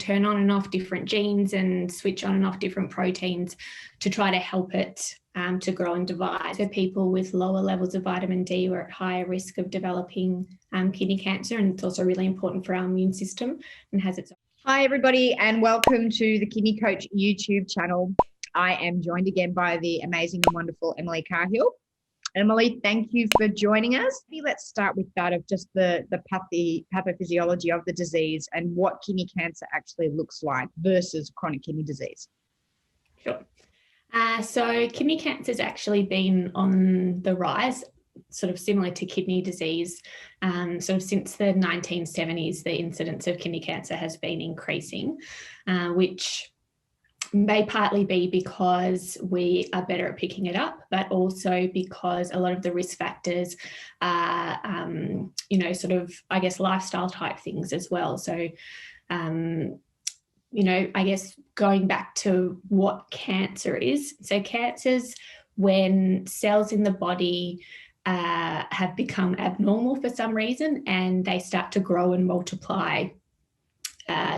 turn on and off different genes and switch on and off different proteins to try to help it to grow and divide. So people with lower levels of vitamin D are at higher risk of developing kidney cancer, and it's also really important for our immune system and has its own. Hi everybody, and welcome to the Kidney Coach YouTube channel. I am joined again by the amazing and wonderful Emily Cahill. Emily, thank you for joining us. Let's start with that of just the pathophysiology of the disease and what kidney cancer actually looks like versus chronic kidney disease. Sure. So kidney cancer has actually been on the rise, sort of similar to kidney disease. Sort of since the 1970s, the incidence of kidney cancer has been increasing, which may partly be because we are better at picking it up, but also because a lot of the risk factors are, sort of, I guess, lifestyle type things as well. So, I guess going back to what cancer is. So cancer's when cells in the body have become abnormal for some reason and they start to grow and multiply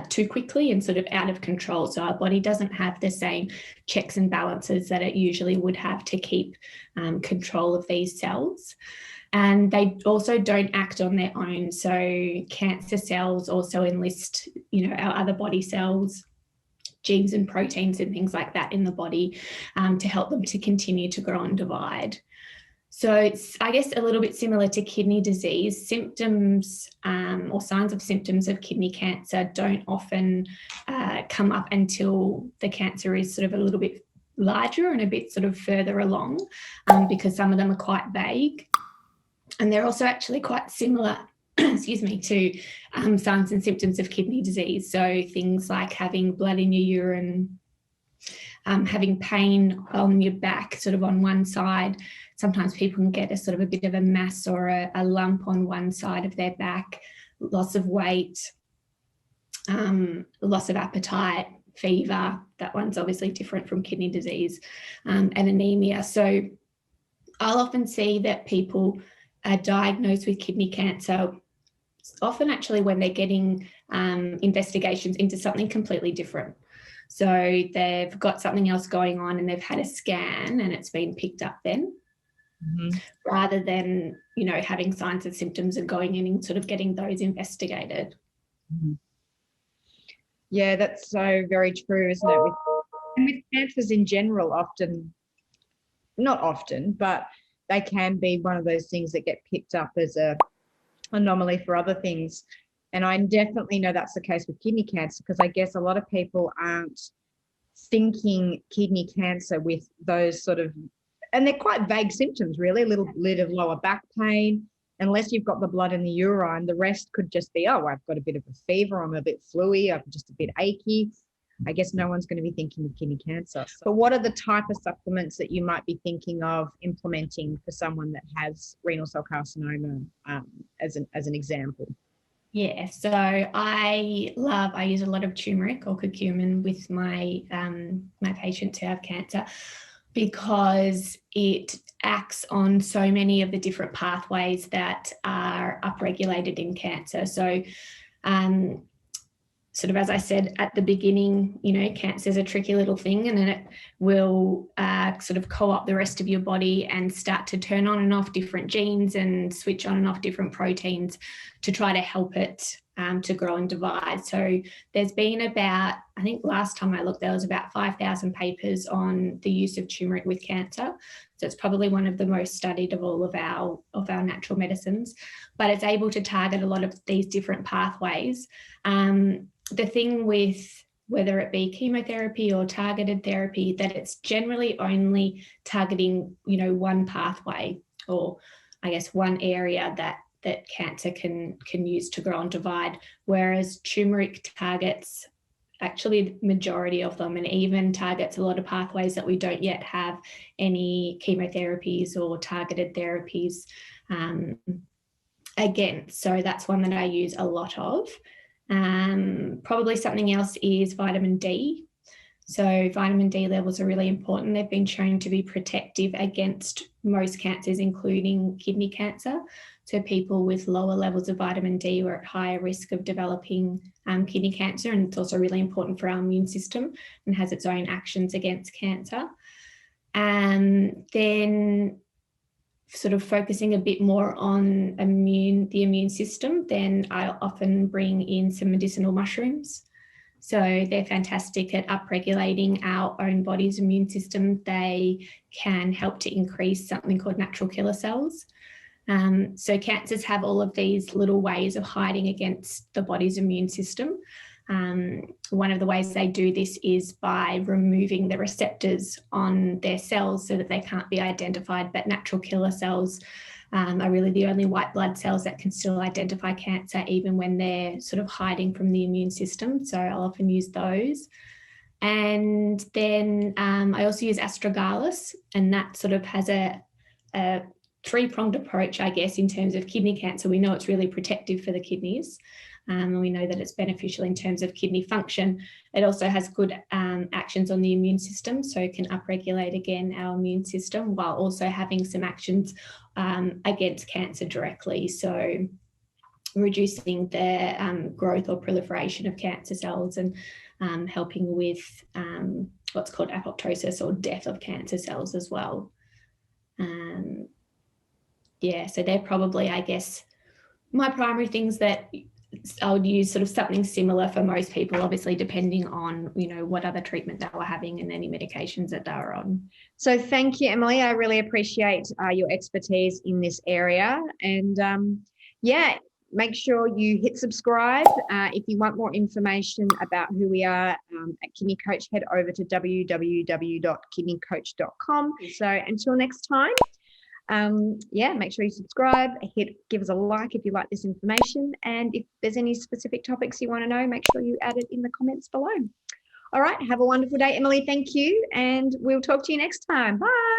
too quickly and sort of out of control. So our body doesn't have the same checks and balances that it usually would have to keep control of these cells. And they also don't act on their own. So cancer cells also enlist, our other body cells, genes and proteins and things like that in the body to help them to continue to grow and divide. So it's, I guess, a little bit similar to kidney disease. Symptoms or signs of symptoms of kidney cancer don't often come up until the cancer is sort of a little bit larger and a bit sort of further along because some of them are quite vague. And they're also actually quite similar, to signs and symptoms of kidney disease. So things like having blood in your urine, having pain on your back, sort of on one side. Sometimes people can get a sort of a bit of a mass or a lump on one side of their back, loss of weight, loss of appetite, fever. That one's obviously different from kidney disease, and anemia. So I'll often see that people are diagnosed with kidney cancer often actually when they're getting investigations into something completely different. So they've got something else going on and they've had a scan and it's been picked up then, rather than, having signs and symptoms and going in and sort of getting those investigated. Yeah, that's so very true, isn't it? With cancers in general, not often, but they can be one of those things that get picked up as a anomaly for other things. And I definitely know that's the case with kidney cancer, because I guess a lot of people aren't thinking kidney cancer with those sort of, and they're quite vague symptoms really, a little bit of lower back pain. Unless you've got the blood in the urine, the rest could just be, oh, I've got a bit of a fever, I'm a bit fluey, I'm just a bit achy. I guess no one's going to be thinking of kidney cancer. But what are the type of supplements that you might be thinking of implementing for someone that has renal cell carcinoma, as an example? Yeah, so I use a lot of turmeric or curcumin with my my patients who have cancer, because it acts on so many of the different pathways that are upregulated in cancer. So sort of, as I said at the beginning, cancer is a tricky little thing, and then it will sort of co-opt the rest of your body and start to turn on and off different genes and switch on and off different proteins to try to help it to grow and divide. So there's been about, I think last time I looked, there was about 5,000 papers on the use of turmeric with cancer. So it's probably one of the most studied of all of our natural medicines, but it's able to target a lot of these different pathways. The thing with whether it be chemotherapy or targeted therapy, that it's generally only targeting, one pathway, or I guess one area that cancer can use to grow and divide, whereas turmeric targets actually the majority of them, and even targets a lot of pathways that we don't yet have any chemotherapies or targeted therapies against. So that's one that I use a lot of. Probably something else is vitamin D. So vitamin D levels are really important. They've been shown to be protective against most cancers, including kidney cancer. So people with lower levels of vitamin D are at higher risk of developing kidney cancer, and it's also really important for our immune system and has its own actions against cancer. Then sort of focusing a bit more on the immune system, then I often bring in some medicinal mushrooms. So they're fantastic at upregulating our own body's immune system. They can help to increase something called natural killer cells. So cancers have all of these little ways of hiding against the body's immune system. One of the ways they do this is by removing the receptors on their cells so that they can't be identified. But natural killer cells are really the only white blood cells that can still identify cancer, even when they're sort of hiding from the immune system. So I'll often use those. And then I also use astragalus, and that sort of has a three-pronged approach, I guess, in terms of kidney cancer. We know it's really protective for the kidneys. And we know that it's beneficial in terms of kidney function. It also has good actions on the immune system, so it can upregulate, again, our immune system, while also having some actions against cancer directly. So reducing the growth or proliferation of cancer cells, and helping with what's called apoptosis, or death of cancer cells as well. Yeah, so they're probably, I guess, my primary things that I would use, sort of something similar for most people, obviously depending on, what other treatment they were having and any medications that they were on. So thank you, Emily. I really appreciate your expertise in this area. And make sure you hit subscribe. If you want more information about who we are at Kidney Coach, head over to www.kidneycoach.com. So until next time, make sure you subscribe, give us a like if you like this information, and if there's any specific topics you want to know, make sure you add it in the comments below. All right, have a wonderful day, Emily. Thank you, and we'll talk to you next time. Bye.